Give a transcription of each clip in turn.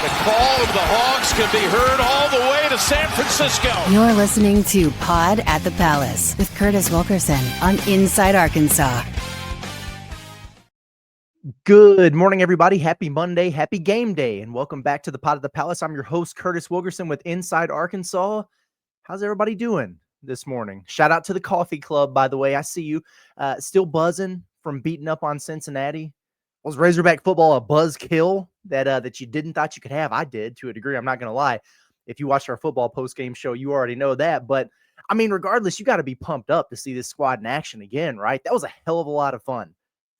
The call of the Hogs can be heard all the way to San Francisco. You're listening to Pod at the Palace with Curtis Wilkerson on Inside Arkansas. Good morning, everybody. Happy Monday. Happy game day. And welcome back to the Pod at the Palace. I'm your host, Curtis Wilkerson with Inside Arkansas. How's everybody doing this morning? Shout out to the coffee club, by the way. I see you still buzzing from beating up on Cincinnati. Was Razorback football a buzzkill that you didn't thought you could have? I did, to a degree. I'm not going to lie. If you watched our football post-game show, you already know that. But, I mean, regardless, you got to be pumped up to see this squad in action again, right? That was a hell of a lot of fun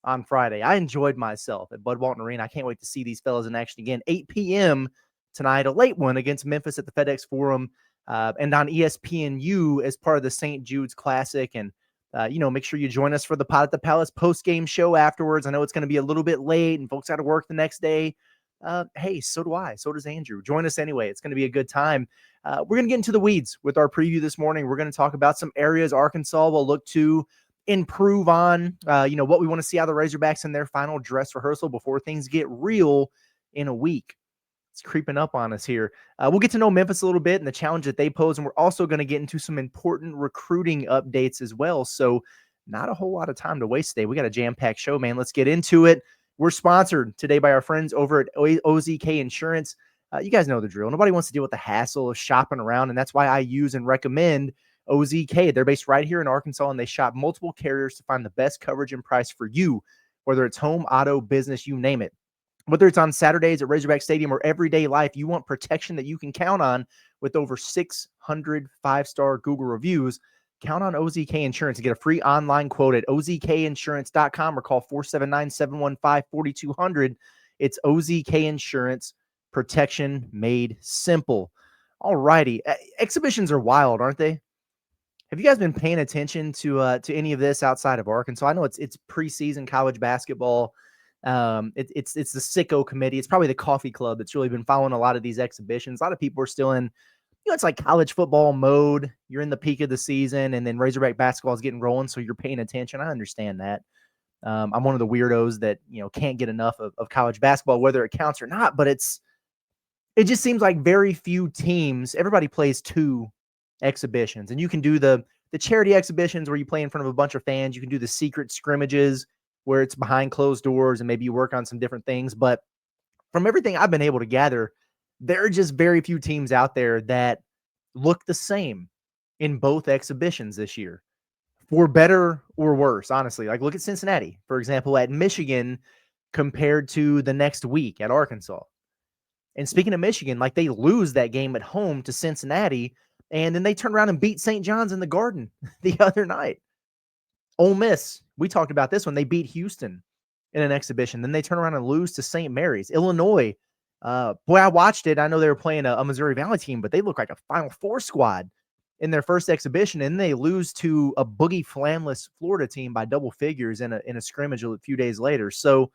on Friday. I enjoyed myself at Bud Walton Arena. I can't wait to see these fellas in action again. 8 p.m. tonight, a late one against Memphis at the FedEx Forum and on ESPNU as part of the St. Jude's Classic. And make sure you join us for the Pod at the Palace post-game show afterwards. I know it's going to be a little bit late and folks got to work the next day. Hey, so do I. So does Andrew. Join us anyway. It's going to be a good time. We're going to get into the weeds with our preview this morning. We're going to talk about some areas Arkansas will look to improve on, what we want to see out of the Razorbacks in their final dress rehearsal before things get real in a week. It's creeping up on us here. We'll get to know Memphis a little bit and the challenge that they pose, and we're also going to get into some important recruiting updates as well. So not a whole lot of time to waste today. We got a jam-packed show, man. Let's get into it. We're sponsored today by our friends over at OZK Insurance. You guys know the drill. Nobody wants to deal with the hassle of shopping around, and that's why I use and recommend OZK. They're based right here in Arkansas, and they shop multiple carriers to find the best coverage and price for you, whether it's home, auto, business, you name it. Whether it's on Saturdays at Razorback Stadium or everyday life, you want protection that you can count on with over 600 five-star Google reviews. Count on OZK Insurance to get a free online quote at ozkinsurance.com or call 479-715-4200. It's OZK Insurance, protection made simple. All righty. Exhibitions are wild, aren't they? Have you guys been paying attention to any of this outside of Arkansas? I know it's preseason college basketball. It's the sicko committee. It's probably the coffee club that's really been following a lot of these exhibitions. A lot of people are still in, it's like college football mode. You're in the peak of the season, and then Razorback basketball is getting rolling, so you're paying attention. I understand that. I'm one of the weirdos that can't get enough of college basketball, whether it counts or not. But it just seems like very few teams. Everybody plays two exhibitions, and you can do the charity exhibitions where you play in front of a bunch of fans. You can do the secret scrimmages where it's behind closed doors and maybe you work on some different things. But from everything I've been able to gather, there are just very few teams out there that look the same in both exhibitions this year, for better or worse, honestly. Like, look at Cincinnati, for example, at Michigan compared to the next week at Arkansas. And speaking of Michigan, like, they lose that game at home to Cincinnati, and then they turn around and beat St. John's in the Garden the other night. Ole Miss, we talked about this one. They beat Houston in an exhibition. Then they turn around and lose to St. Mary's. Illinois, I watched it. I know they were playing a Missouri Valley team, but they look like a Final Four squad in their first exhibition, and they lose to a boogie flamless Florida team by double figures in a scrimmage a few days later. So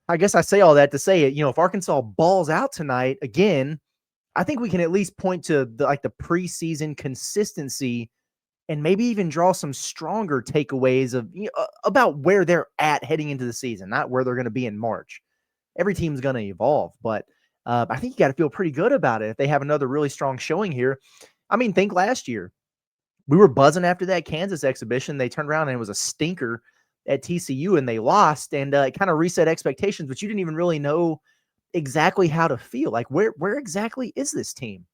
I guess I say all that to say, if Arkansas balls out tonight again, I think we can at least point to the preseason consistency and maybe even draw some stronger takeaways of about where they're at heading into the season, not where they're going to be in March. Every team's going to evolve, but I think you got to feel pretty good about it if they have another really strong showing here. I mean, think last year. We were buzzing after that Kansas exhibition. They turned around and it was a stinker at TCU, and they lost, and it kind of reset expectations, but you didn't even really know exactly how to feel. Like, where exactly is this team?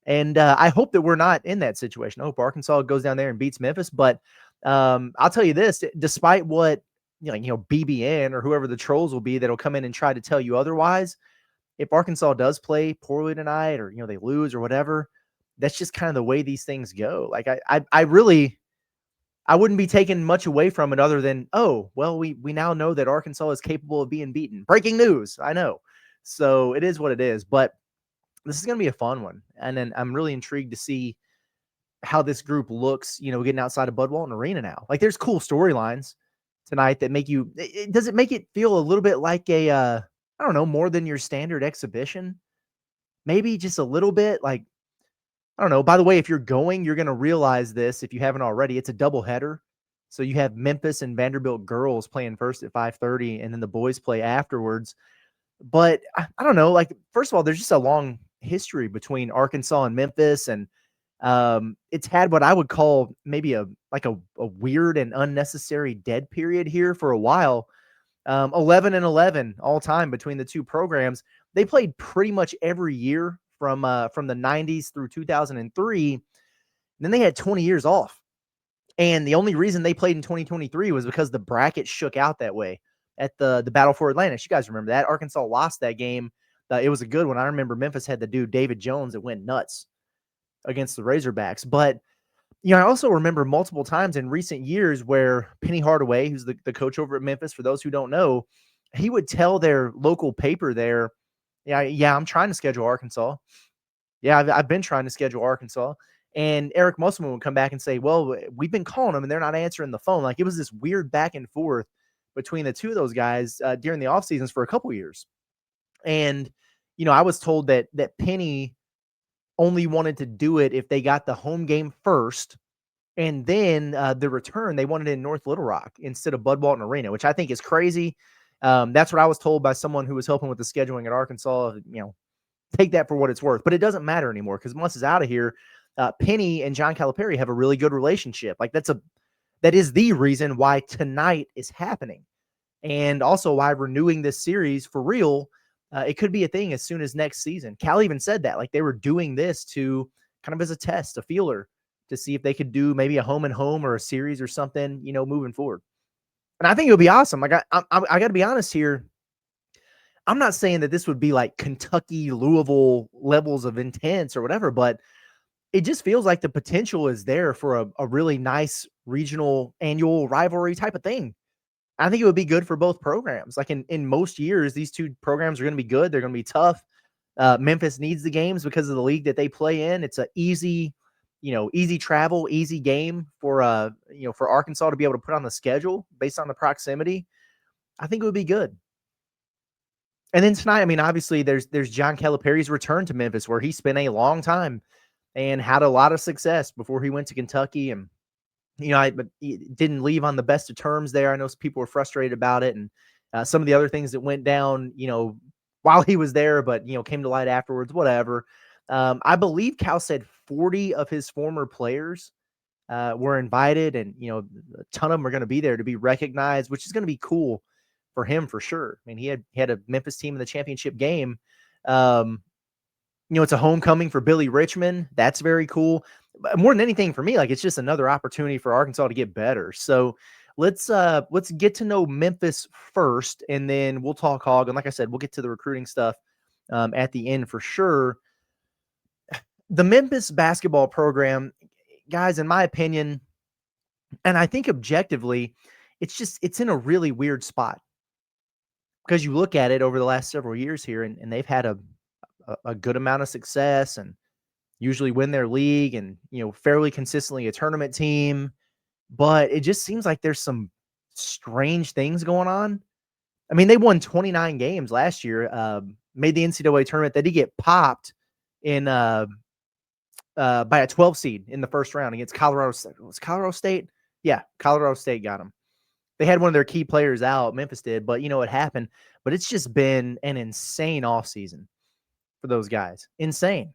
And I hope that we're not in that situation. I hope Arkansas goes down there and beats Memphis. But I'll tell you this, despite what, BBN or whoever the trolls will be that'll come in and try to tell you otherwise, if Arkansas does play poorly tonight or, they lose or whatever, that's just kind of the way these things go. Like, I wouldn't be taking much away from it other than, oh, well, we now know that Arkansas is capable of being beaten. Breaking news, I know. So it is what it is. But this is going to be a fun one. And then I'm really intrigued to see how this group looks, getting outside of Bud Walton Arena now. Like, there's cool storylines tonight that make you, does it make it feel a little bit like a, I don't know, more than your standard exhibition? Maybe just a little bit. Like, I don't know. By the way, if you're going, you're going to realize this if you haven't already. It's a doubleheader. So you have Memphis and Vanderbilt girls playing first at 5:30, and then the boys play afterwards. But I don't know. Like, first of all, there's just a long history between Arkansas and Memphis, and it's had what I would call maybe a weird and unnecessary dead period here for a while. 11-11 all time between the two programs. They played pretty much every year from the 90s through 2003. And then they had 20 years off. And the only reason they played in 2023 was because the bracket shook out that way at the Battle for Atlantis. You guys remember that? Arkansas lost that game. It was a good one. I remember Memphis had the dude David Jones that went nuts against the Razorbacks. But I also remember multiple times in recent years where Penny Hardaway, who's the coach over at Memphis, for those who don't know, he would tell their local paper there, yeah, I'm trying to schedule Arkansas. Yeah, I've been trying to schedule Arkansas. And Eric Musselman would come back and say, well, we've been calling them and they're not answering the phone. Like, it was this weird back and forth between the two of those guys during the off seasons for a couple years. And, I was told that Penny only wanted to do it if they got the home game first. And then the return, they wanted it in North Little Rock instead of Bud Walton Arena, which I think is crazy. That's what I was told by someone who was helping with the scheduling at Arkansas. Take that for what it's worth. But it doesn't matter anymore because Muss is out of here. Penny and John Calipari have a really good relationship. Like, that is the reason why tonight is happening. And also why renewing this series for real, it could be a thing as soon as next season. Cal even said that. Like, they were doing this to kind of as a test, a feeler, to see if they could do maybe a home and home or a series or something, moving forward. And I think it would be awesome. Like, I got to be honest here. I'm not saying that this would be like Kentucky, Louisville levels of intense or whatever, but it just feels like the potential is there for a really nice regional annual rivalry type of thing. I think it would be good for both programs. Like, in most years, these two programs are going to be good. They're going to be tough. Memphis needs the games because of the league that they play in. It's an easy travel, easy game for Arkansas to be able to put on the schedule based on the proximity. I think it would be good. And then tonight, I mean, obviously there's John Calipari's return to Memphis, where he spent a long time and had a lot of success before he went to Kentucky. And, but he didn't leave on the best of terms there. I know some people were frustrated about it, and some of the other things that went down, while he was there, but, came to light afterwards, whatever. I believe Cal said 40 of his former players were invited, and, a ton of them are going to be there to be recognized, which is going to be cool for him for sure. I mean, he had a Memphis team in the championship game. It's a homecoming for Billy Richmond. That's very cool. But more than anything for me, like, it's just another opportunity for Arkansas to get better. So let's get to know Memphis first, and then we'll talk Hog. And like I said, we'll get to the recruiting stuff at the end for sure. The Memphis basketball program, guys, in my opinion, and I think objectively, it's in a really weird spot. Because you look at it over the last several years here, and they've had a good amount of success and usually win their league and, fairly consistently a tournament team. But it just seems like there's some strange things going on. I mean, they won 29 games last year, made the NCAA tournament. They did get popped in by a 12 seed in the first round against Colorado State. Was Colorado State? Yeah, Colorado State got them. They had one of their key players out, Memphis did, but what happened. But it's just been an insane offseason for those guys. Insane.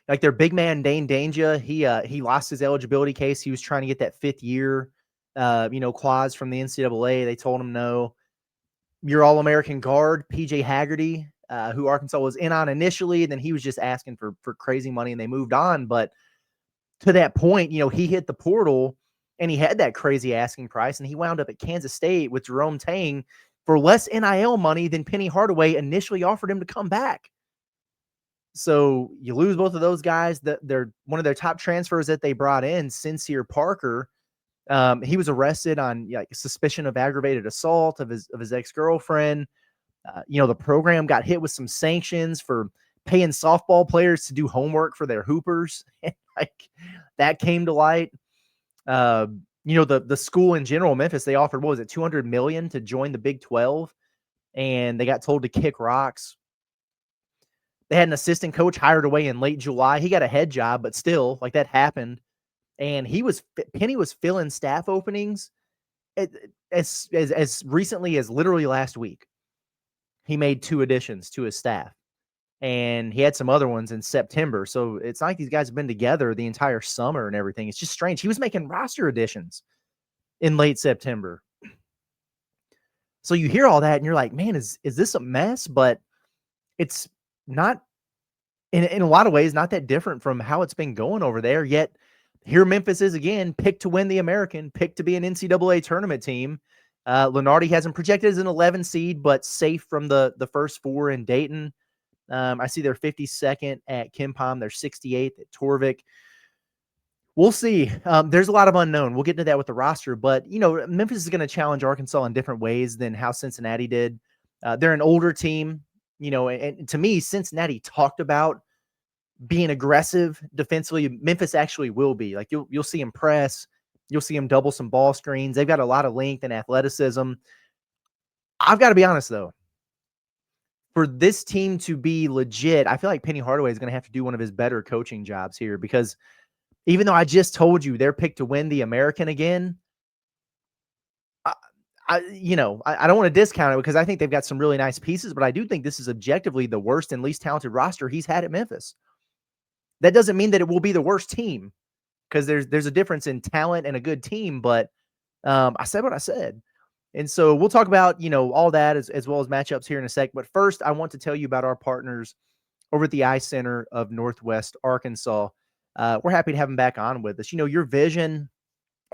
Like, their big man, Dane Danger, he lost his eligibility case. He was trying to get that 5th year, clause from the NCAA. They told him no. Your All-American guard, PJ Haggerty, who Arkansas was in on initially, and then he was just asking for crazy money, and they moved on. But to that point, he hit the portal, and he had that crazy asking price, and he wound up at Kansas State with Jerome Tang for less NIL money than Penny Hardaway initially offered him to come back. So you lose both of those guys. They're one of their top transfers that they brought in, Sincere Parker. He was arrested on suspicion of aggravated assault of his ex-girlfriend. The program got hit with some sanctions for paying softball players to do homework for their hoopers. That came to light. The school in general, Memphis, they offered, what was it, $200 million to join the Big 12, and they got told to kick rocks. They had an assistant coach hired away in late July. He got a head job, but still, that happened. And Penny was filling staff openings as recently as literally last week. he made 2 additions to his staff. And he had some other ones in September. So it's not like these guys have been together the entire summer and everything. It's just strange. He was making roster additions in late September. So you hear all that and you're like, man, is this a mess? But it's not, in a lot of ways, not that different from how it's been going over there. Yet here Memphis is again, picked to win the American, picked to be an NCAA tournament team. Lenardi has him projected as an 11 seed, but safe from the first 4 in Dayton. I see they're 52nd at Kimpom. They're 68th at Torvik. We'll see. There's a lot of unknown. We'll get into that with the roster, but Memphis is going to challenge Arkansas in different ways than how Cincinnati did. They're an older team, and to me, Cincinnati talked about being aggressive defensively. Memphis actually will be. Like you'll see them press. You'll see them double some ball screens. They've got a lot of length and athleticism. I've got to be honest though. For this team to be legit, I feel like Penny Hardaway is going to have to do one of his better coaching jobs here, because even though I just told you they're picked to win the American again, I don't want to discount it because I think they've got some really nice pieces, but I do think this is objectively the worst and least talented roster he's had at Memphis. That doesn't mean that it will be the worst team, because there's a difference in talent and a good team, but I said what I said. And so we'll talk about, all that as well as matchups here in a sec. But first, I want to tell you about our partners over at the Eye Center of Northwest Arkansas. We're happy to have them back on with us. Your vision,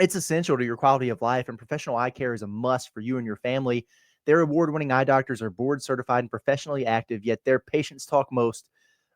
it's essential to your quality of life, and professional eye care is a must for you and your family. Their award-winning eye doctors are board certified and professionally active, yet their patients talk most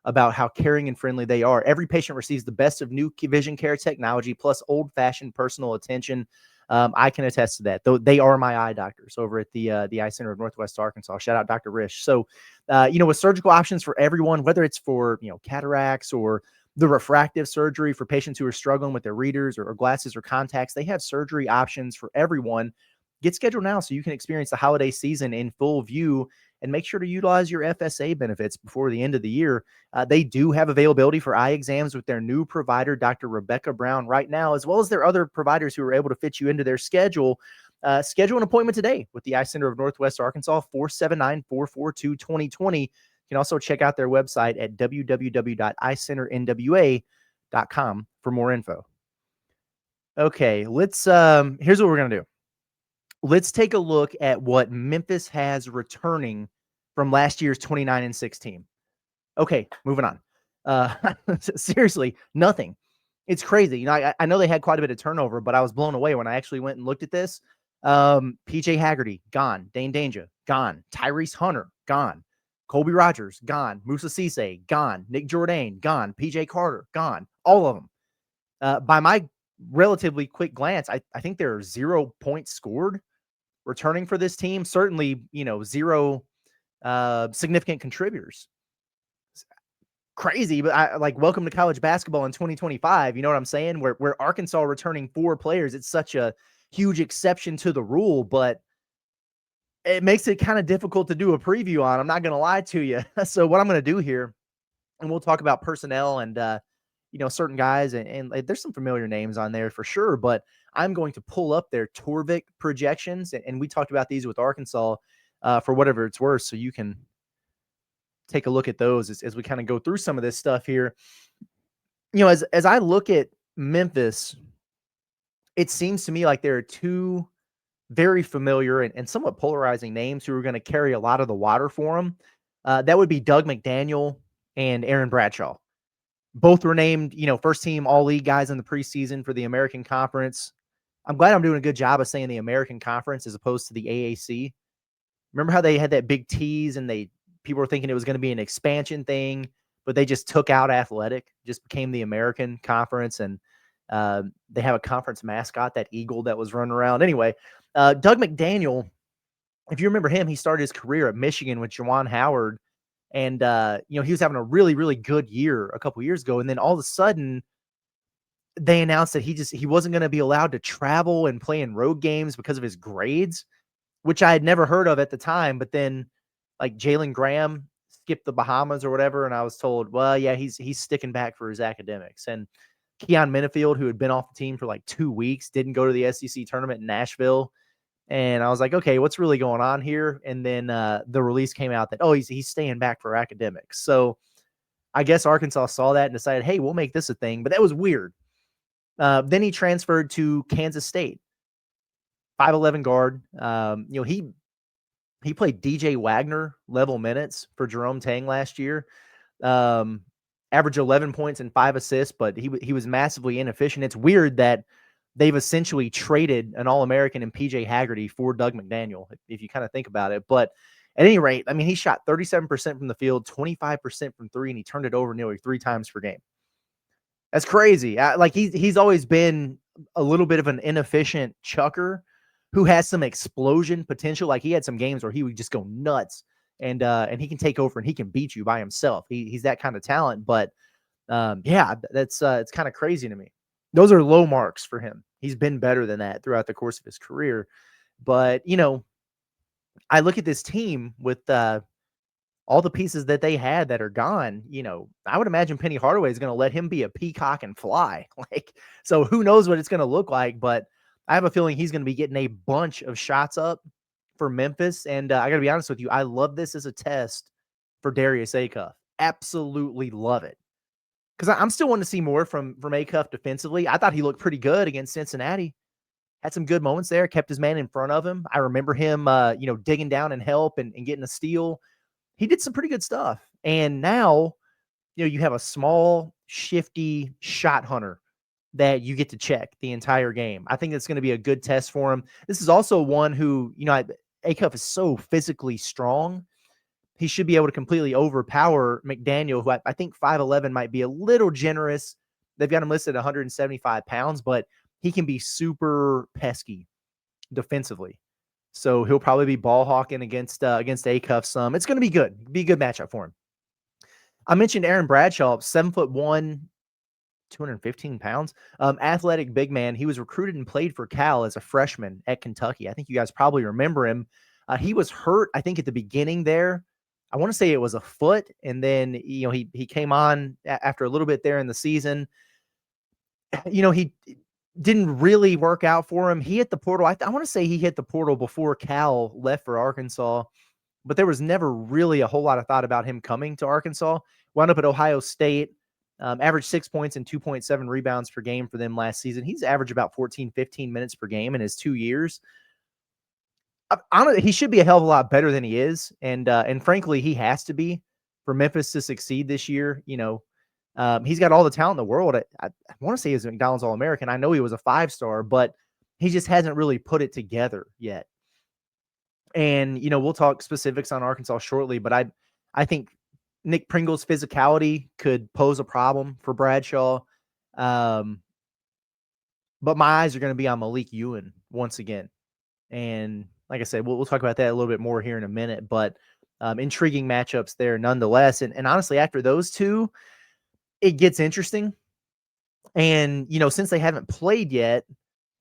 about how caring and friendly they are. Every patient receives the best of new vision care technology, plus old-fashioned personal attention. I can attest to that. Though they are my eye doctors over at the Eye Center of Northwest Arkansas. Shout out Dr. Rish. So, with surgical options for everyone, whether it's for, cataracts or the refractive surgery for patients who are struggling with their readers or glasses or contacts, they have surgery options for everyone. Get scheduled now so you can experience the holiday season in full view, and make sure to utilize your FSA benefits before the end of the year. They do have availability for eye exams with their new provider, Dr. Rebecca Brown, right now, as well as their other providers who are able to fit you into their schedule. Schedule an appointment today with the Eye Center of Northwest Arkansas, 479-442-2020. You can also check out their website at www.eyecenternwa.com for more info. Okay, here's what we're going to do. Let's take a look at what Memphis has returning from last year's 29-6 team. Okay, moving on. Seriously, nothing. It's crazy. I know they had quite a bit of turnover, but I was blown away when I actually went and looked at this. PJ Haggerty, gone. Dane Danger, gone. Tyrese Hunter, gone. Colby Rogers, gone. Musa Cisse, gone. Nick Jourdain, gone. PJ Carter, gone. All of them. By my relatively quick glance, I think there are 0 points scored returning for this team. Certainly, 0 significant contributors. Crazy, but welcome to college basketball in 2025. You know what I'm saying? Where Arkansas returning 4 players, it's such a huge exception to the rule, but it makes it kind of difficult to do a preview on. I'm not going to lie to you. So what I'm going to do here, and we'll talk about personnel and certain guys, and there's some familiar names on there for sure, but I'm going to pull up their Torvik projections, and we talked about these with Arkansas for whatever it's worth, so you can take a look at those as we kind of go through some of this stuff here. As I look at Memphis, it seems to me like there are 2 very familiar and somewhat polarizing names who are going to carry a lot of the water for them. That would be Doug McDaniel and Aaron Bradshaw. Both were named, first team all-league guys in the preseason for the American Conference. I'm glad I'm doing a good job of saying the American Conference as opposed to the AAC. Remember how they had that big tease and people were thinking it was going to be an expansion thing, but they just took out athletic, just became the American Conference, and they have a conference mascot, that eagle that was running around. Anyway, Doug McDaniel, if you remember him, he started his career at Michigan with Juwan Howard, and he was having a really, really good year a couple years ago, and then all of a sudden they announced that he wasn't going to be allowed to travel and play in road games because of his grades, which I had never heard of at the time. But then Jalen Graham skipped the Bahamas or whatever, and I was told, well, yeah, he's sticking back for his academics. And Keon Minifield, who had been off the team for 2 weeks, didn't go to the SEC tournament in Nashville. And I was like, okay, what's really going on here? And then the release came out that, oh, he's staying back for academics. So I guess Arkansas saw that and decided, hey, we'll make this a thing. But that was weird. Then he transferred to Kansas State, 5'11" guard. He played DJ Wagner level minutes for Jerome Tang last year. Averaged 11 points and 5 assists, but he was massively inefficient. It's weird that they've essentially traded an All-American in PJ Haggerty for Doug McDaniel, if you kind of think about it. But at any rate, I mean, he shot 37% from the field, 25% from three, and he turned it over nearly 3 times per game. That's crazy. He's always been a little bit of an inefficient chucker who has some explosion potential. Like, he had some games where he would just go nuts, and he can take over and he can beat you by himself. He's that kind of talent. But that's it's kind of crazy to me. Those are low marks for him. He's been better than that throughout the course of his career. But, I look at this team with all the pieces that they had that are gone. I would imagine Penny Hardaway is going to let him be a peacock and fly. So who knows what it's going to look like, but I have a feeling he's going to be getting a bunch of shots up for Memphis. And I got to be honest with you, I love this as a test for Darius Acuff. Absolutely love it. Because I'm still wanting to see more from Acuff defensively. I thought he looked pretty good against Cincinnati. Had some good moments there, kept his man in front of him. I remember him, digging down and help and getting a steal. He did some pretty good stuff. And now, you have a small, shifty shot hunter that you get to check the entire game. I think that's going to be a good test for him. This is also one who, Acuff is so physically strong. He should be able to completely overpower McDaniel, who I think 5'11" might be a little generous. They've got him listed at 175 pounds, but he can be super pesky defensively. So he'll probably be ball hawking against Acuff some. It's going to be good. Be a good matchup for him. I mentioned Aaron Bradshaw, 7'1", 215 pounds. Athletic big man. He was recruited and played for Cal as a freshman at Kentucky. I think you guys probably remember him. He was hurt, I think, at the beginning there. I want to say it was a foot, and then he came on after a little bit there in the season. He didn't really work out for him. He hit the portal. I want to say he hit the portal before Cal left for Arkansas, but there was never really a whole lot of thought about him coming to Arkansas. Wound up at Ohio State, averaged 6 points and 2.7 rebounds per game for them last season. He's averaged about 14, 15 minutes per game in his 2 years. He should be a hell of a lot better than he is. And frankly, he has to be for Memphis to succeed this year. He's got all the talent in the world. I want to say he's a McDonald's All-American. I know he was a 5-star, but he just hasn't really put it together yet. And, we'll talk specifics on Arkansas shortly, but I think Nick Pringle's physicality could pose a problem for Bradshaw. But my eyes are going to be on Malik Ewan once again. And like I said, we'll talk about that a little bit more here in a minute, but intriguing matchups there nonetheless. And honestly, after those two, it gets interesting. And, since they haven't played yet,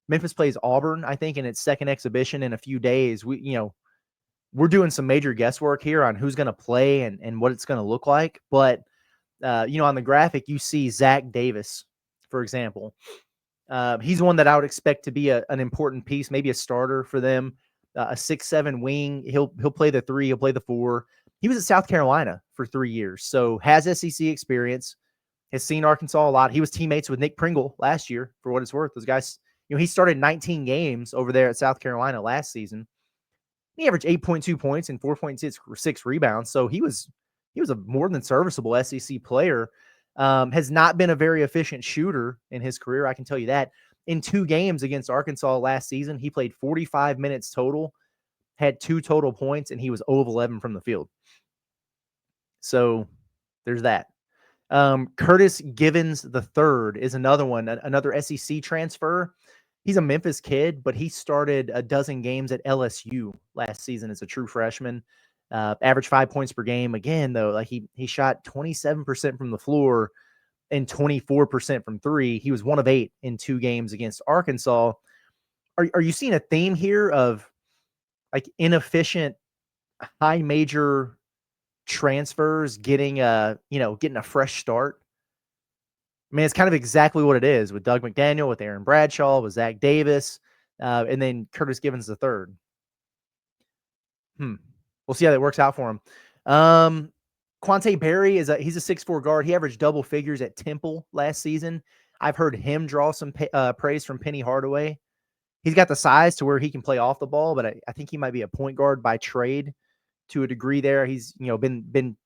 Memphis plays Auburn, I think, in its second exhibition in a few days. We're doing some major guesswork here on who's going to play and what it's going to look like. But, on the graphic, you see Zach Davis, for example. He's one that I would expect to be an important piece, maybe a starter for them. A 6'7" wing. He'll play the 3. He'll play the 4. He was at South Carolina for 3 years, so has SEC experience. Has seen Arkansas a lot. He was teammates with Nick Pringle last year, for what it's worth. Those guys, he started 19 games over there at South Carolina last season. He averaged 8.2 points and 4.6 rebounds. So he was a more than serviceable SEC player. Has not been a very efficient shooter in his career, I can tell you that. In 2 games against Arkansas last season, he played 45 minutes total, had 2 total points, and he was 0 of 11 from the field. So there's that. Curtis Givens III is another one, another SEC transfer. He's a Memphis kid, but he started a dozen games at LSU last season as a true freshman. Averaged 5 points per game. Again, though, he shot 27% from the floor and 24% from 3. He was 1 of 8 in 2 games against Arkansas. Are you seeing a theme here of inefficient high major transfers getting a fresh start? I mean, it's kind of exactly what it is with Doug McDaniel, with Aaron Bradshaw, with Zach Davis, and then Curtis Givens III. We'll see how that works out for him. Quante Berry he's a 6'4" guard. He averaged double figures at Temple last season. I've heard him draw some praise from Penny Hardaway. He's got the size to where he can play off the ball, but I think he might be a point guard by trade to a degree there. He's, been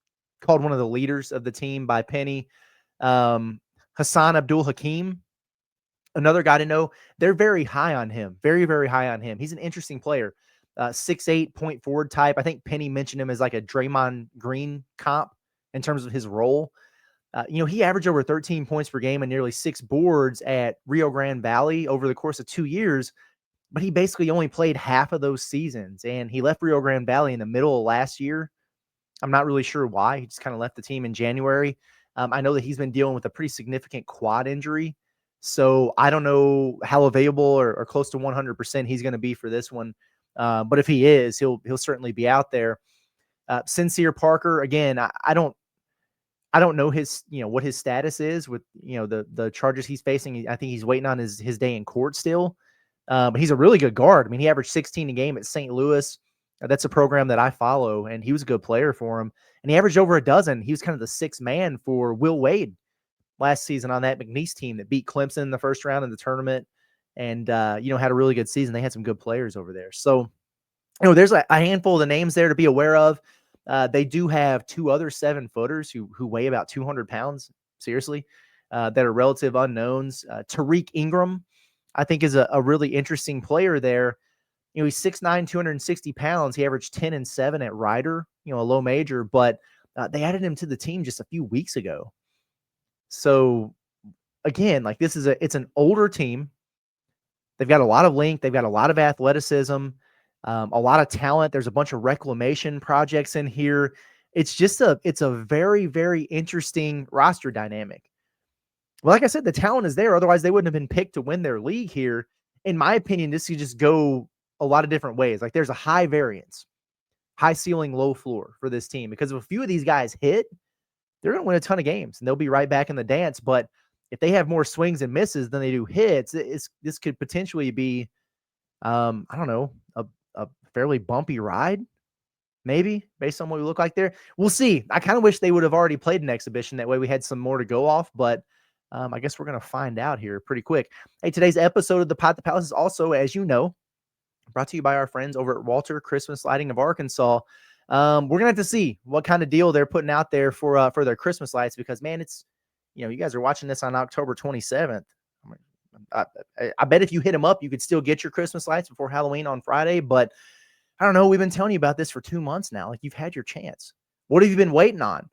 called one of the leaders of the team by Penny. Hassan Abdul Hakim, another guy to know. They're very high on him. Very, very high on him. He's an interesting player. 6'8" point forward type. I think Penny mentioned him as like a Draymond Green comp in terms of his role. He averaged over 13 points per game and nearly 6 boards at Rio Grande Valley over the course of 2 years, but he basically only played half of those seasons, and he left Rio Grande Valley in the middle of last year. I'm not really sure why. He just kind of left the team in January. I know that he's been dealing with a pretty significant quad injury, so I don't know how available or close to 100% he's going to be for this one. But if he is, he'll certainly be out there. Sincere Parker, again, I don't know his, what his status is with, the charges he's facing. I think he's waiting on his day in court still. But he's a really good guard. I mean, he averaged 16 a game at St. Louis. That's a program that I follow, and he was a good player for him. And he averaged over a dozen. He was kind of the sixth man for Will Wade last season on that McNeese team that beat Clemson in the first round of the tournament and, had a really good season. They had some good players over there. So, there's a handful of the names there to be aware of. They do have 2 other 7-footers who weigh about 200 pounds, seriously, that are relative unknowns. Tariq Ingram, I think, is a really interesting player there. He's 6'9", 260 pounds. He averaged 10 and 7 at Rider, a low major, but they added him to the team just a few weeks ago. So, again, like it's an older team. They've got a lot of length. They've got a lot of athleticism. A lot of talent. There's a bunch of reclamation projects in here. It's a very, very interesting roster dynamic. Well, like I said, the talent is there. Otherwise, they wouldn't have been picked to win their league here. In my opinion, this could just go a lot of different ways. Like there's a high variance, high ceiling, low floor for this team because if a few of these guys hit, they're going to win a ton of games and they'll be right back in the dance. But if they have more swings and misses than they do hits, this could potentially be, I don't know, a fairly bumpy ride, maybe, based on what we look like there. We'll see. I kind of wish they would have already played an exhibition. That way we had some more to go off, but I guess we're going to find out here pretty quick. Hey, today's episode of the Pot the Palace is also, as you know, brought to you by our friends over at Walter Christmas Lighting of Arkansas. We're going to have to see what kind of deal they're putting out there for their Christmas lights because, man, it's, you guys are watching this on October 27th. I bet if you hit them up, you could still get your Christmas lights before Halloween on Friday, but I don't know. We've been telling you about this for 2 months now. Like, you've had your chance. What have you been waiting on?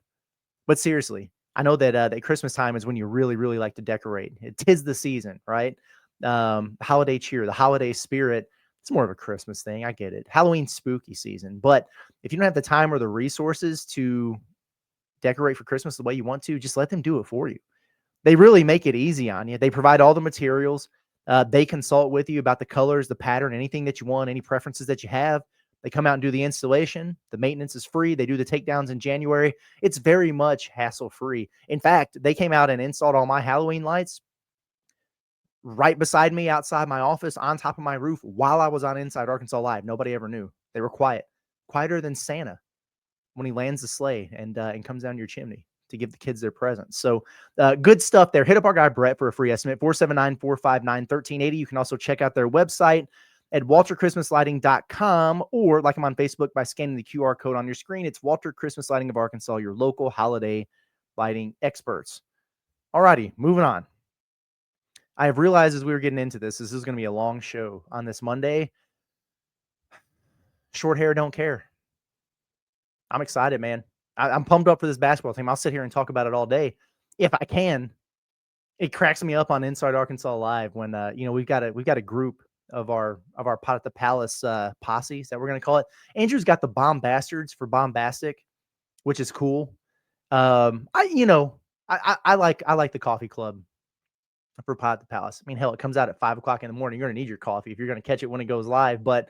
But seriously, I know that that Christmas time is when you really, really like to decorate. It is the season, right? Holiday cheer, the holiday spirit. It's more of a Christmas thing. I get it. Halloween spooky season. But if you don't have the time or the resources to decorate for Christmas the way you want to, just let them do it for you. They really make it easy on you. They provide all the materials. They consult with you about the colors, the pattern, anything that you want, any preferences that you have. They come out and do the installation. The maintenance is free. They do the takedowns in January. It's very much hassle-free. In fact, they came out and installed all my Halloween lights right beside me outside my office on top of my roof while I was on Inside Arkansas Live. Nobody ever knew. They were quiet, quieter than Santa when he lands the sleigh and comes down your chimney to give the kids their presents. So good stuff there. Hit up our guy Brett for a free estimate, 479-459-1380. You can also check out their website at walterchristmaslighting.com or like them on Facebook by scanning the QR code on your screen. It's Walter Christmas Lighting of Arkansas, your local holiday lighting experts. All righty, moving on. I have realized as we were getting into this is going to be a long show on this Monday. Short hair don't care. I'm excited, man. I'm pumped up for this basketball team. I'll sit here and talk about it all day if I can. It cracks me up on Inside Arkansas Live when we've got a group of our Pot at the Palace posses that we're going to call it. Andrew's got the Bomb Bastards for bombastic, which is cool. I like the coffee club for Pot at the Palace. I mean, hell, it comes out at 5:00 in the morning. You're going to need your coffee if you're going to catch it when it goes live. But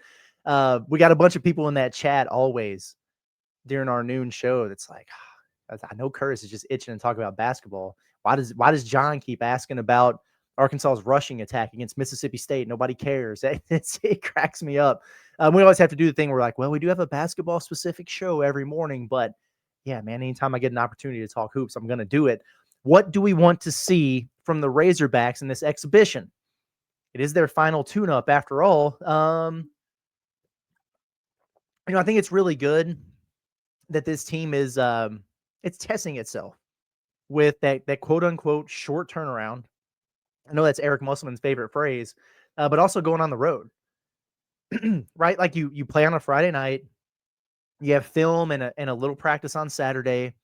we got a bunch of people in that chat always during our noon show. That's like, I know Curtis is just itching to talk about basketball. Why does John keep asking about Arkansas's rushing attack against Mississippi State. Nobody cares. It cracks me up. We always have to do the thing where we're like, well, we do have a basketball-specific show every morning, but yeah, man, anytime I get an opportunity to talk hoops, I'm going to do it. What do we want to see from the Razorbacks in this exhibition? It is their final tune-up after all. I think it's really good that this team is it's testing itself with that quote-unquote short turnaround. I know that's Eric Musselman's favorite phrase, but also going on the road, right? Like you play on a Friday night, you have film and a little practice on Saturday,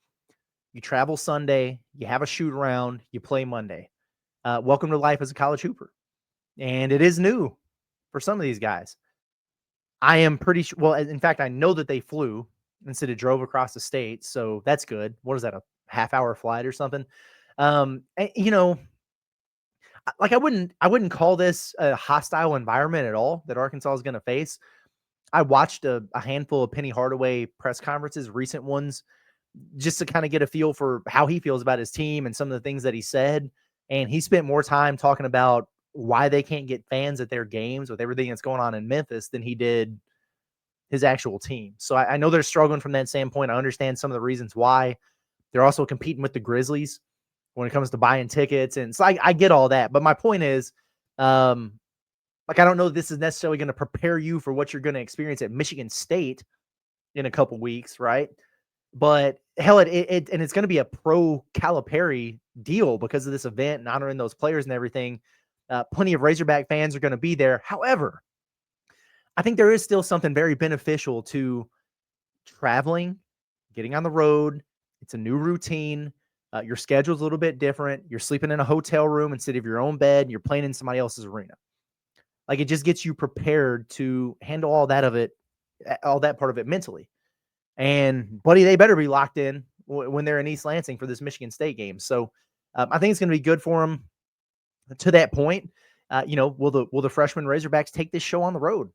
you travel Sunday, you have a shoot around, you play Monday. Welcome to life as a college hooper. And it is new for some of these guys. I am pretty sure, well, in fact, I know that they flew instead of drove across the state, so that's good. What is that, a half-hour flight or something? Like I wouldn't call this a hostile environment at all that Arkansas is going to face. I watched a handful of Penny Hardaway press conferences, recent ones, just to kind of get a feel for how he feels about his team and some of the things that he said. And he spent more time talking about why they can't get fans at their games with everything that's going on in Memphis than he did his actual team. So I know they're struggling from that standpoint. I understand some of the reasons why. They're also competing with the Grizzlies when it comes to buying tickets. And so I get all that. But my point is, I don't know if this is necessarily going to prepare you for what you're going to experience at Michigan State in a couple weeks, right? But hell, and it's going to be a pro Calipari deal because of this event and honoring those players and everything. Plenty of Razorback fans are going to be there. However, I think there is still something very beneficial to traveling, getting on the road. It's a new routine. Your schedule's a little bit different. You're sleeping in a hotel room instead of your own bed. You're playing in somebody else's arena. Like, it just gets you prepared to handle all that part of it mentally. And buddy, they better be locked in when they're in East Lansing for this Michigan State game. So I think it's going to be good for them to that point. Will the freshman Razorbacks take this show on the road?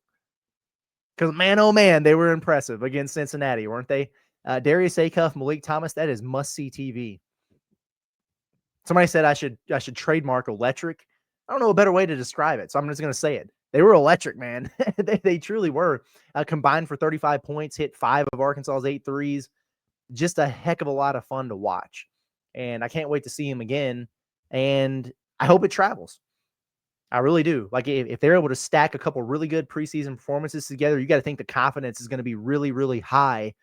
Because man, oh man, they were impressive against Cincinnati, weren't they? Darius Acuff, Malik Thomas, that is must-see TV. Somebody said I should trademark electric. I don't know a better way to describe it, so I'm just going to say it. They were electric, man. they truly were. Combined for 35 points, hit 5 of Arkansas's 8 threes. Just a heck of a lot of fun to watch. And I can't wait to see him again. And I hope it travels. I really do. Like, if they're able to stack a couple really good preseason performances together, you got to think the confidence is going to be really, really high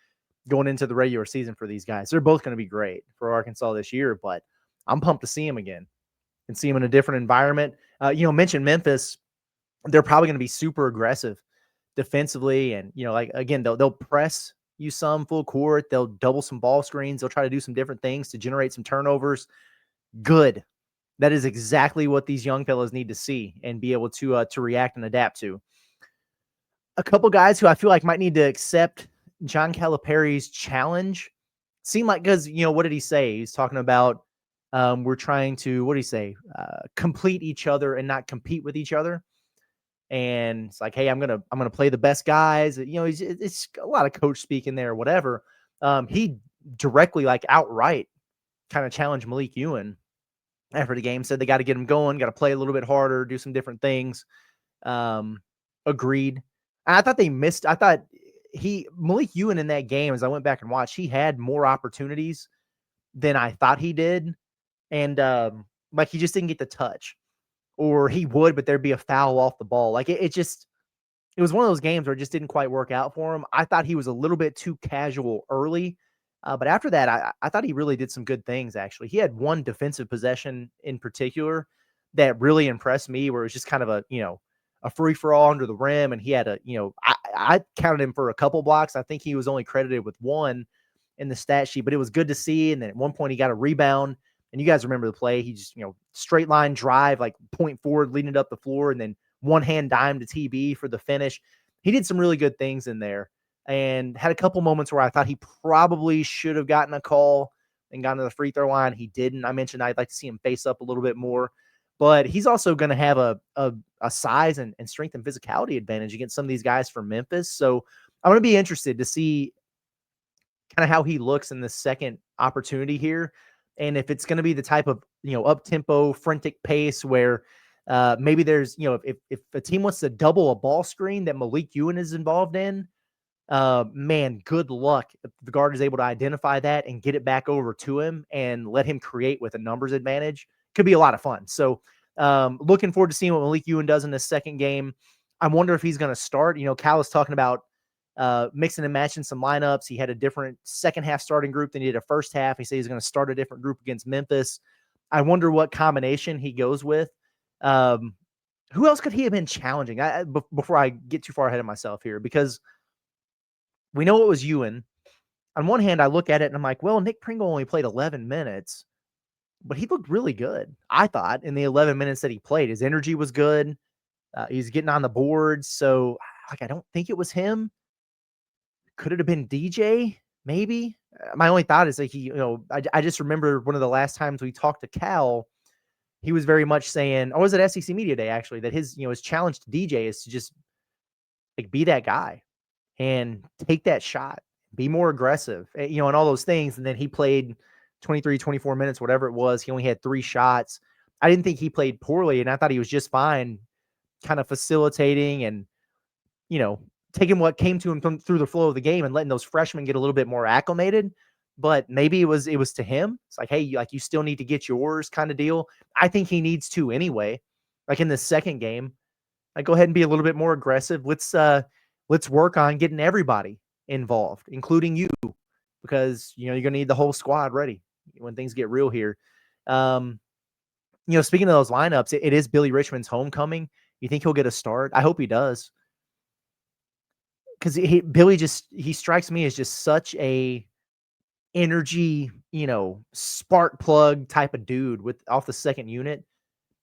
going into the regular season for these guys. They're both going to be great for Arkansas this year, but I'm pumped to see them again and see them in a different environment. Mention Memphis. They're probably going to be super aggressive defensively. And, again, they'll press you some full court. They'll double some ball screens. They'll try to do some different things to generate some turnovers. Good. That is exactly what these young fellows need to see and be able to react and adapt to. A couple guys who I feel like might need to accept John Calipari's challenge seem like, because, what did he say? He's talking about we're trying to, what did he say? Complete each other and not compete with each other. And it's like, hey, I'm gonna play the best guys. It's a lot of coach speak in there or whatever. He directly, like, outright kind of challenged Malik Ewan after the game, said they got to get him going, got to play a little bit harder, do some different things. Agreed. And I thought they missed. I thought Malik Ewan in that game, as I went back and watched, he had more opportunities than I thought he did. And he just didn't get the touch. Or he would, but there'd be a foul off the ball. Like, it was one of those games where it just didn't quite work out for him. I thought he was a little bit too casual early. But after that, I thought he really did some good things, actually. He had one defensive possession in particular that really impressed me, where it was just kind of a free-for-all under the rim. And he had I counted him for a couple blocks. I think he was only credited with one in the stat sheet, but it was good to see. And then at one point he got a rebound. And you guys remember the play. He just, straight line drive, like point forward, leading it up the floor, and then one hand dime to TB for the finish. He did some really good things in there and had a couple moments where I thought he probably should have gotten a call and gotten to the free throw line. He didn't. I mentioned I'd like to see him face up a little bit more, but he's also going to have a size and strength and physicality advantage against some of these guys from Memphis. So I'm going to be interested to see kind of how he looks in the second opportunity here. And if it's going to be the type of, up-tempo, frantic pace where maybe there's, if a team wants to double a ball screen that Malik Ewan is involved in, man, good luck if the guard is able to identify that and get it back over to him and let him create with a numbers advantage. Could be a lot of fun. So looking forward to seeing what Malik Ewan does in this second game. I wonder if he's going to start. Cal is talking about mixing and matching some lineups. He had a different second half starting group than he did a first half. He said he's going to start a different group against Memphis. I wonder what combination he goes with. Who else could he have been challenging? Before I get too far ahead of myself here, because we know it was Ewan. On one hand, I look at it and I'm like, well, Nick Pringle only played 11 minutes, but he looked really good. I thought in the 11 minutes that he played, his energy was good. He's getting on the boards. So I don't think it was him. Could it have been DJ? Maybe. My only thought is that I just remember one of the last times we talked to Cal, he was very much saying, or was it SEC Media Day actually, that his challenge to DJ is to just be that guy and take that shot, be more aggressive, and all those things. And then he played 23, 24 minutes, whatever it was. He only had 3 shots. I didn't think he played poorly, and I thought he was just fine, kind of facilitating and, taking what came to him through the flow of the game and letting those freshmen get a little bit more acclimated. But maybe it was to him. It's like, hey, you still need to get yours kind of deal. I think he needs to anyway. Like in the second game, go ahead and be a little bit more aggressive. Let's work on getting everybody involved, including you, because you're going to need the whole squad ready when things get real here. Speaking of those lineups, it is Billy Richmond's homecoming. You think he'll get a start? I hope he does. Because Billy he strikes me as just such a energy, spark plug type of dude off the second unit.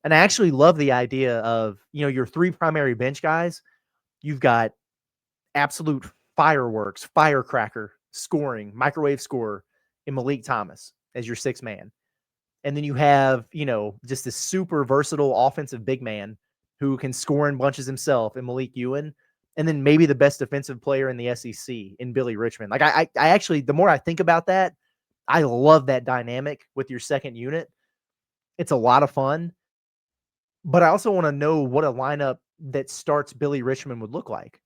And I actually love the idea of, your 3 primary bench guys. You've got absolute fireworks, firecracker scoring, microwave scorer in Malik Thomas as your 6th man. And then you have, just this super versatile offensive big man who can score in bunches himself in Malik Ewan. And then maybe the best defensive player in the SEC in Billy Richmond. I actually, the more I think about that, I love that dynamic with your second unit. It's a lot of fun. But I also want to know what a lineup that starts Billy Richmond would look like.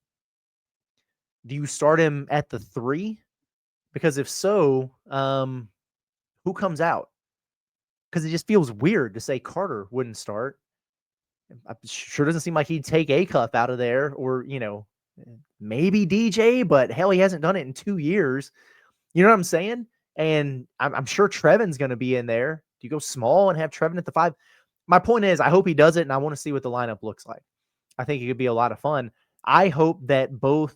Do you start him at the 3? Because if so, who comes out? Because it just feels weird to say Carter wouldn't start. It sure doesn't seem like he'd take Acuff out of there, or, maybe DJ, but hell, he hasn't done it in 2 years. You know what I'm saying? And I'm sure Trevin's going to be in there. Do you go small and have Trevin at the 5? My point is, I hope he does it, and I want to see what the lineup looks like. I think it could be a lot of fun. I hope that both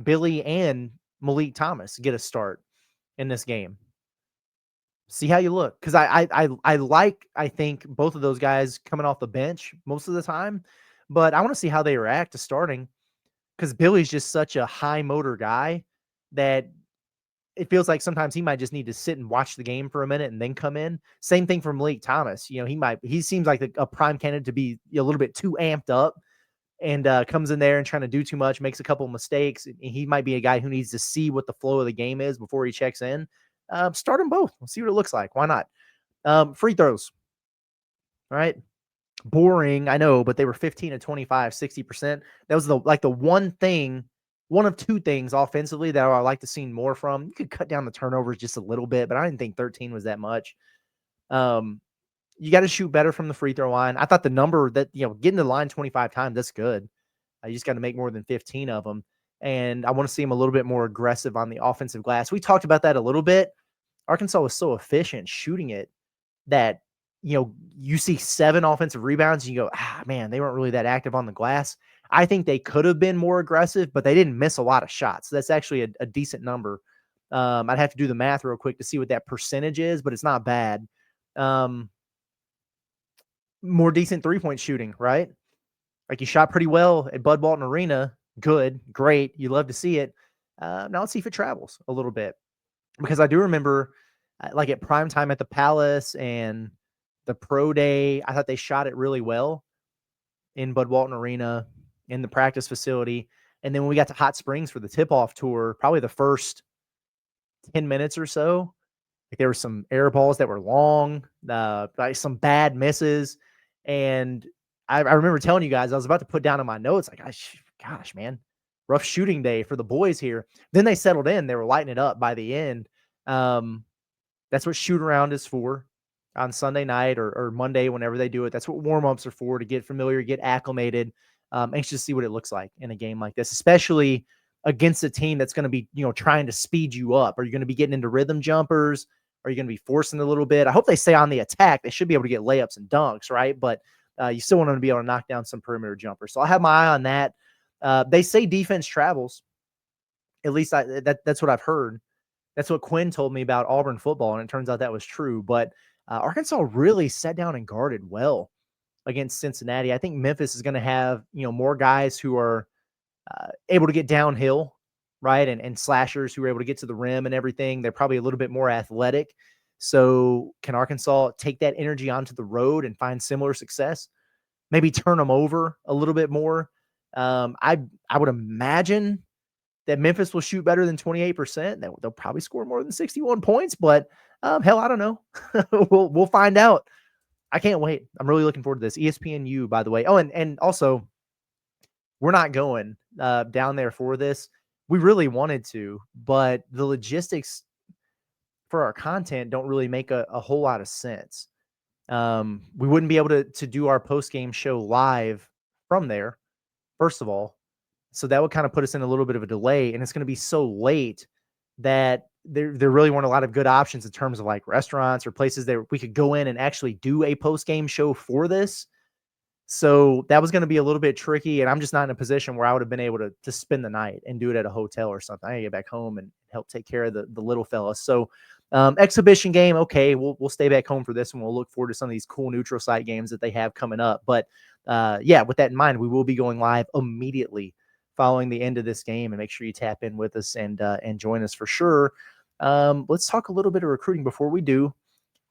Billy and Malik Thomas get a start in this game. See how you look. Because I think both of those guys coming off the bench most of the time, but I want to see how they react to starting, because Billy's just such a high motor guy that it feels like sometimes he might just need to sit and watch the game for a minute and then come in. Same thing for Malik Thomas. He seems like a prime candidate to be a little bit too amped up and comes in there and trying to do too much, makes a couple of mistakes. He might be a guy who needs to see what the flow of the game is before he checks in. Start them both. We'll see what it looks like. Why not? Free throws. All right. Boring, I know, but they were 15 to 25, 60%. That was the one of 2 things offensively that I like to see more from. You could cut down the turnovers just a little bit, but I didn't think 13 was that much. You got to shoot better from the free throw line. I thought the number that, getting to the line 25 times, that's good. You just got to make more than 15 of them. And I want to see him a little bit more aggressive on the offensive glass. We talked about that a little bit. Arkansas was so efficient shooting it that, you see 7 offensive rebounds and you go, man, they weren't really that active on the glass. I think they could have been more aggressive, but they didn't miss a lot of shots. So that's actually a decent number. I'd have to do the math real quick to see what that percentage is, but it's not bad. More decent 3-point shooting, right? Like, you shot pretty well at Bud Walton Arena. Good, great. You love to see it. Now let's see if it travels a little bit, because I do remember like at prime time at the Palace and the Pro Day, I thought they shot it really well in Bud Walton Arena, in the practice facility. And then when we got to Hot Springs for the tip-off tour, probably the first 10 minutes or so, Like there were some air balls that were long, like some bad misses. And I remember telling you guys, I was about to put down in my notes, like, gosh, man, rough shooting day for the boys here. Then they settled in. They were lighting it up by the end. That's what shoot around is for on Sunday night or Monday, whenever they do it. That's what warm-ups are for, to get familiar, get acclimated. Anxious to see what it looks like in a game like this, especially against a team that's going to be, trying to speed you up. Are you going to be getting into rhythm jumpers? Are you going to be forcing a little bit? I hope they stay on the attack. They should be able to get layups and dunks, right? But you still want them to be able to knock down some perimeter jumpers. So I'll have my eye on that. They say defense travels. At least that's what I've heard. That's what Quinn told me about Auburn football, and it turns out that was true. But Arkansas really sat down and guarded well against Cincinnati. I think Memphis is going to have, more guys who are able to get downhill, right? And slashers who are able to get to the rim and everything. They're probably a little bit more athletic. So can Arkansas take that energy onto the road and find similar success? Maybe turn them over a little bit more. I would imagine that Memphis will shoot better than 28%. They'll probably score more than 61 points, but hell, I don't know. We'll find out. I can't wait. I'm really looking forward to this. ESPNU, by the way. Oh, and also, we're not going down there for this. We really wanted to, but the logistics for our content don't really make a whole lot of sense. We wouldn't be able to do our post-game show live from there, first of all. So that would kind of put us in a little bit of a delay, and it's going to be so late that there really weren't a lot of good options in terms of like restaurants or places that we could go in and actually do a post-game show for this. So that was going to be a little bit tricky, and I'm just not in a position where I would have been able to spend the night and do it at a hotel or something. I gotta get back home and help take care of the little fellas. So exhibition game, okay, we'll stay back home for this, and we'll look forward to some of these cool neutral site games that they have coming up. But yeah, with that in mind, we will be going live immediately following the end of this game, and make sure you tap in with us and join us for sure. Let's talk a little bit of recruiting before we do.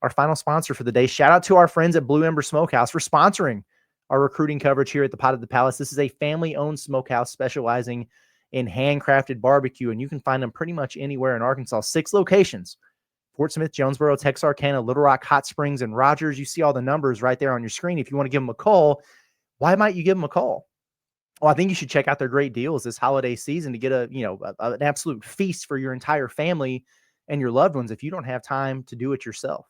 Our final sponsor for the day. Shout out to our friends at Blue Ember Smokehouse for sponsoring our recruiting coverage here at the Pot of the Palace. This is a family-owned smokehouse specializing in handcrafted barbecue, and you can find them pretty much anywhere in Arkansas. 6 locations: Fort Smith, Jonesboro, Texarkana, Little Rock, Hot Springs, and Rogers. You see all the numbers right there on your screen. If you want to give them a call, why might you give them a call? Well, I think you should check out their great deals this holiday season to get an absolute feast for your entire family and your loved ones if you don't have time to do it yourself.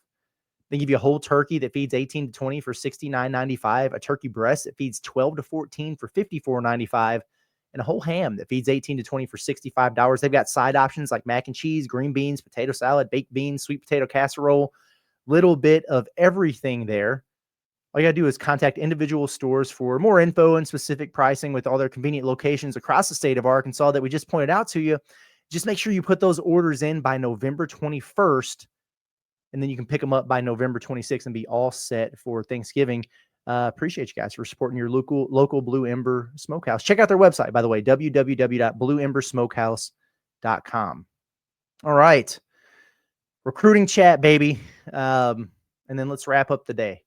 They give you a whole turkey that feeds 18 to 20 for $69.95, a turkey breast that feeds 12 to 14 for $54.95, and a whole ham that feeds 18 to 20 for $65. They've got side options like mac and cheese, green beans, potato salad, baked beans, sweet potato casserole, little bit of everything there. All you got to do is contact individual stores for more info and specific pricing with all their convenient locations across the state of Arkansas that we just pointed out to you. Just make sure you put those orders in by November 21st, and then you can pick them up by November 26th and be all set for Thanksgiving. Appreciate you guys for supporting your local Blue Ember Smokehouse. Check out their website, by the way, www.blueembersmokehouse.com. All right. Recruiting chat, baby. And then let's wrap up the day.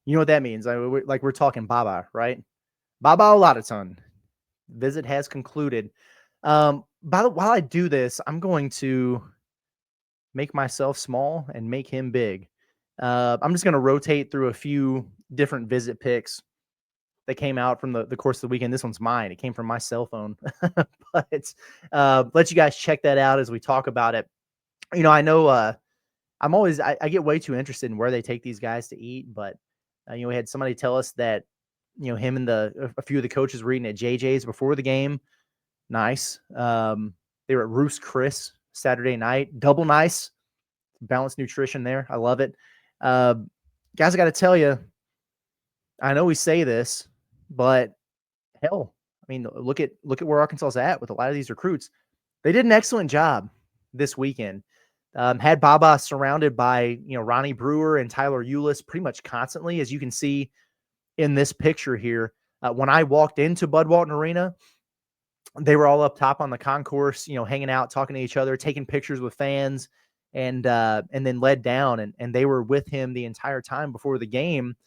You know what that means? We're talking Baba, right? Baba Oladotun. Visit has concluded. While I do this, I'm going to make myself small and make him big. I'm just going to rotate through a few different visit picks that came out from the course of the weekend. This one's mine. It came from my cell phone. But let you guys check that out as we talk about it. I know I get way too interested in where they take these guys to eat, but we had somebody tell us that him and a few of the coaches were eating at JJ's before the game. Nice. They were at Roost Chris Saturday night. Double nice. Balanced nutrition there. I love it. Guys, I got to tell you, I know we say this, but hell, I mean, look at where Arkansas is at with a lot of these recruits. They did an excellent job this weekend. Had Baba surrounded by, Ronnie Brewer and Tyler Eulis pretty much constantly, as you can see in this picture here. When I walked into Bud Walton Arena, they were all up top on the concourse, hanging out, talking to each other, taking pictures with fans, and then led down, and they were with him the entire time before the game.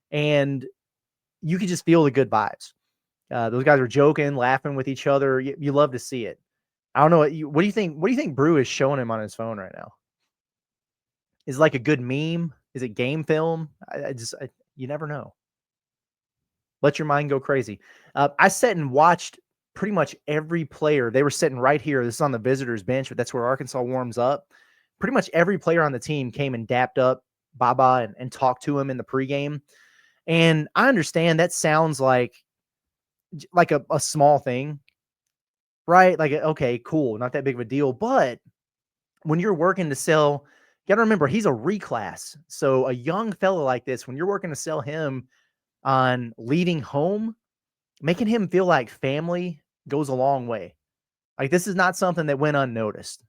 And you could just feel the good vibes. Those guys were joking, laughing with each other. You love to see it. I don't know what do you think? What do you think Brew is showing him on his phone right now? Is it like a good meme? Is it game film? You never know. Let your mind go crazy. I sat and watched pretty much every player. They were sitting right here. This is on the visitors bench, but that's where Arkansas warms up. Pretty much every player on the team came and dapped up Baba and talked to him in the pregame. And I understand that sounds like a small thing, right? Like, okay, cool, not that big of a deal. But when you're working to sell, you got to remember he's a reclass. So a young fella like this, when you're working to sell him on leaving home, making him feel like family goes a long way. Like, this is not something that went unnoticed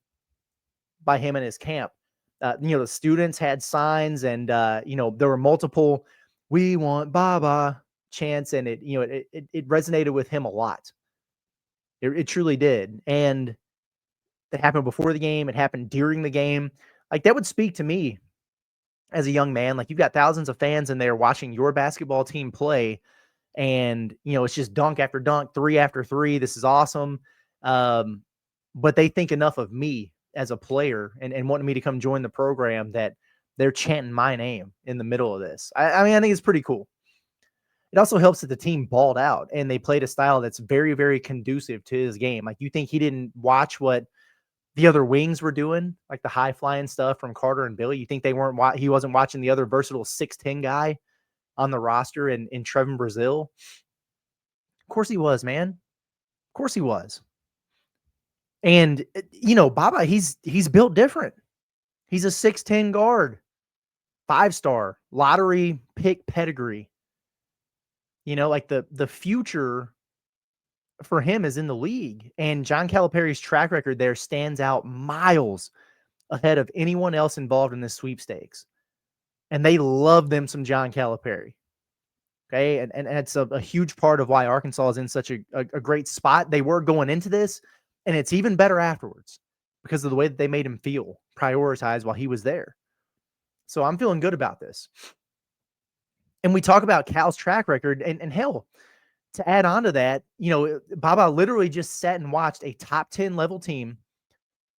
by him and his camp. The students had signs, and there were multiple "We want Baba" chants, and it resonated with him a lot. It truly did, and it happened before the game. It happened during the game. Like, that would speak to me as a young man. Like, you've got thousands of fans in there watching your basketball team play, and it's just dunk after dunk, three after three. This is awesome. But they think enough of me as a player and wanting me to come join the program that they're chanting my name in the middle of this. I mean, I think it's pretty cool. It also helps that the team balled out and they played a style that's very, very conducive to his game. Like, you think he didn't watch what the other wings were doing, like the high flying stuff from Carter and Billy? You think he wasn't watching the other versatile 6'10" guy on the roster in Trevin Brazil? Of course he was, man. Of course he was. And, Baba, he's built different. He's a 6'10" guard, 5-star, lottery pick pedigree. Like the future for him is in the league. And John Calipari's track record there stands out miles ahead of anyone else involved in this sweepstakes. And they love them some John Calipari. Okay. And it's a huge part of why Arkansas is in such a great spot. They were going into this, and it's even better afterwards because of the way that they made him feel prioritized while he was there. So I'm feeling good about this. And we talk about Cal's track record, and hell, to add on to that, Baba literally just sat and watched a top 10 level team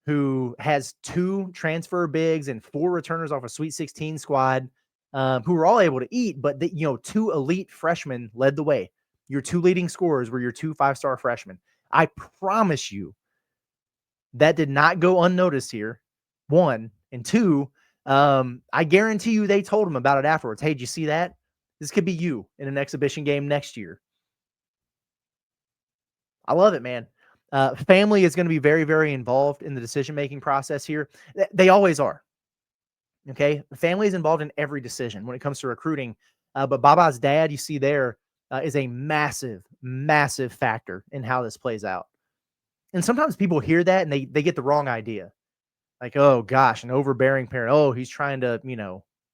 who has 2 transfer bigs and 4 returners off a Sweet 16 squad, who were all able to eat, but 2 elite freshmen led the way. Your 2 leading scorers were your 2 5-star freshmen. I promise you that did not go unnoticed here. 1, and 2, I guarantee you they told him about it afterwards. Hey, did you see that? This could be you in an exhibition game next year. I love it, man. Family is going to be very, very involved in the decision-making process here. They always are. Okay? Family is involved in every decision when it comes to recruiting. But Baba's dad, you see there, is a massive, massive factor in how this plays out. And sometimes people hear that and they get the wrong idea. Like, oh, gosh, an overbearing parent. Oh, he's trying to,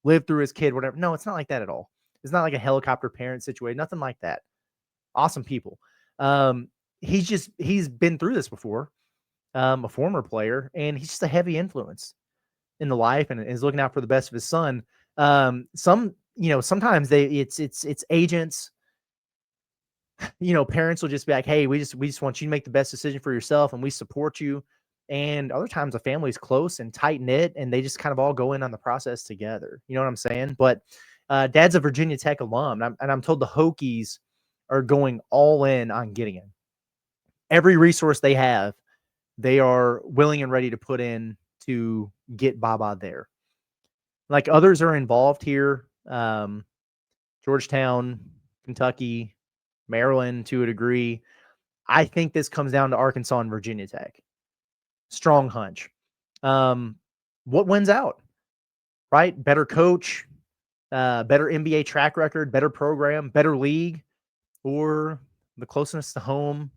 live through his kid, whatever. No, it's not like that at all. It's not like a helicopter parent situation. Nothing like that. Awesome people. He's been through this before, a former player, and he's just a heavy influence in the life and is looking out for the best of his son. Sometimes it's agents, parents will just be like, hey, we just want you to make the best decision for yourself and we support you. And other times a family's close and tight knit and they just kind of all go in on the process together. You know what I'm saying? But Dad's a Virginia Tech alum, and I'm told the Hokies are going all in on getting him. Every resource they have, they are willing and ready to put in to get Baba there. Like, others are involved here. Georgetown, Kentucky, Maryland to a degree. I think this comes down to Arkansas and Virginia Tech. Strong hunch. What wins out? Right? Better coach, better NBA track record, better program, better league, or the closeness to home,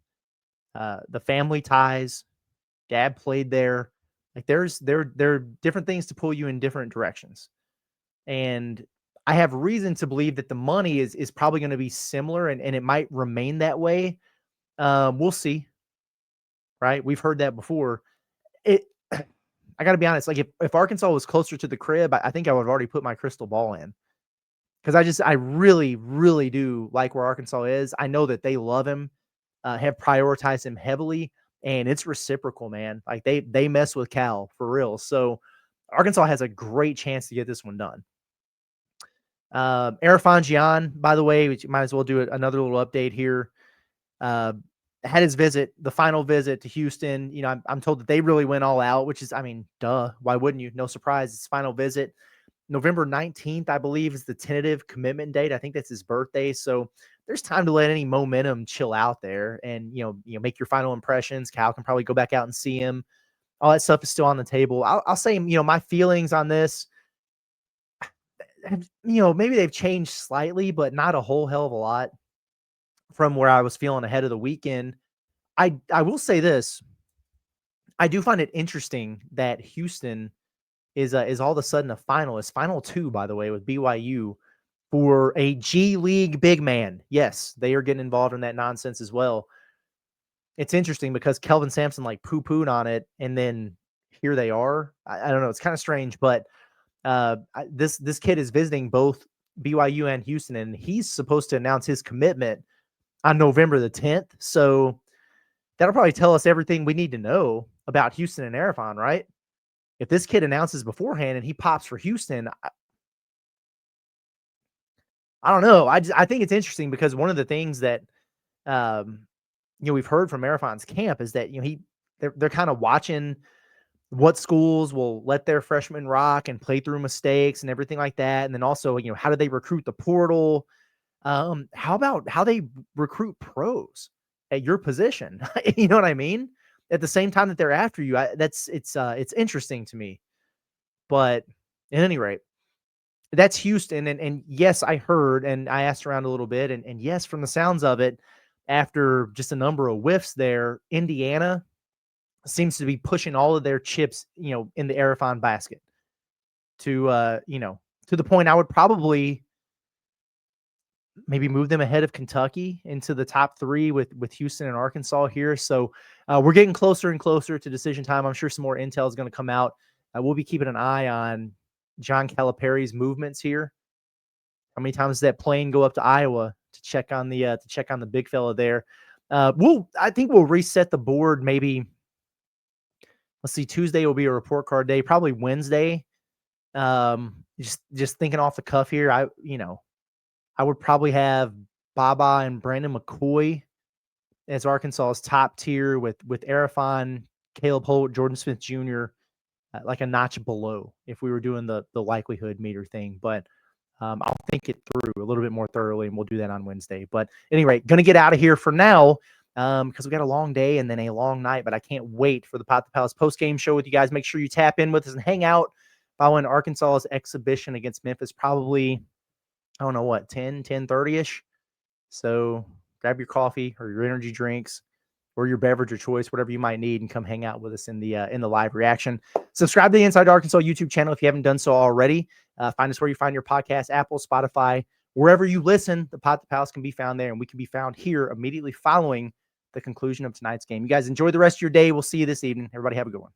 the family ties. Dad played there. Like, there are different things to pull you in different directions. And I have reason to believe that the money is probably going to be similar and it might remain that way. We'll see. Right? We've heard that before. I got to be honest. Like, if Arkansas was closer to the crib, I think I would have already put my crystal ball in. Because I really, really do like where Arkansas is. I know that they love him, have prioritized him heavily, and it's reciprocal, man. Like they mess with Cal for real. So Arkansas has a great chance to get this one done. Arafan, by the way, which might as well do another little update here. Had his visit, the final visit to Houston. You know, I'm told that they really went all out, which is, I mean, duh. Why wouldn't you? No surprise. It's final visit. November 19th, I believe, is the tentative commitment date. I think that's his birthday. So there's time to let any momentum chill out there and, make your final impressions. Cal can probably go back out and see him. All that stuff is still on the table. I'll say, my feelings on this, maybe they've changed slightly, but not a whole hell of a lot from where I was feeling ahead of the weekend. I will say this. I do find it interesting that Houston is all of a sudden a finalist, final 2, by the way, with BYU for a G League big man. Yes, they are getting involved in that nonsense as well. It's interesting because Kelvin Sampson poo-pooed on it, and then here they are. I don't know. It's kind of strange, but this kid is visiting both BYU and Houston, and he's supposed to announce his commitment on November the 10th. So that'll probably tell us everything we need to know about Houston and Arafan, right? If this kid announces beforehand and he pops for Houston, I don't know. I think it's interesting because one of the things that we've heard from Arafan's camp is that they're kind of watching what schools will let their freshmen rock and play through mistakes and everything like that, and then also how do they recruit the portal? How about how they recruit pros at your position? You know what I mean? At the same time that they're after you, it's interesting to me. But at any rate, that's Houston. And yes, I heard, and I asked around a little bit, and yes, from the sounds of it, after just a number of whiffs there, Indiana seems to be pushing all of their chips, in the Arafan basket to the point I would probably maybe move them ahead of Kentucky into the top 3 with Houston and Arkansas here. So we're getting closer and closer to decision time. I'm sure some more intel is going to come out. We'll be keeping an eye on John Calipari's movements here. How many times does that plane go up to Iowa to check on the big fella there? I think we'll reset the board maybe. Let's see, Tuesday will be a report card day, probably Wednesday. Just thinking off the cuff here, I would probably have Baba and Brandon McCoy as Arkansas's top tier with Arafan, Caleb Holt, Jordan Smith Jr. Like a notch below if we were doing the likelihood meter thing. But I'll think it through a little bit more thoroughly, and we'll do that on Wednesday. But anyway, going to get out of here for now because we got a long day and then a long night. But I can't wait for the Pot the Palace post-game show with you guys. Make sure you tap in with us and hang out following Arkansas's exhibition against Memphis, probably, I don't know what, 10:30-ish. So grab your coffee or your energy drinks or your beverage of choice, whatever you might need, and come hang out with us in the live reaction. Subscribe to the Inside Arkansas YouTube channel if you haven't done so already. Find us where you find your podcast, Apple, Spotify, wherever you listen. The Pot the Palace can be found there, and we can be found here immediately following the conclusion of tonight's game. You guys enjoy the rest of your day. We'll see you this evening. Everybody have a good one.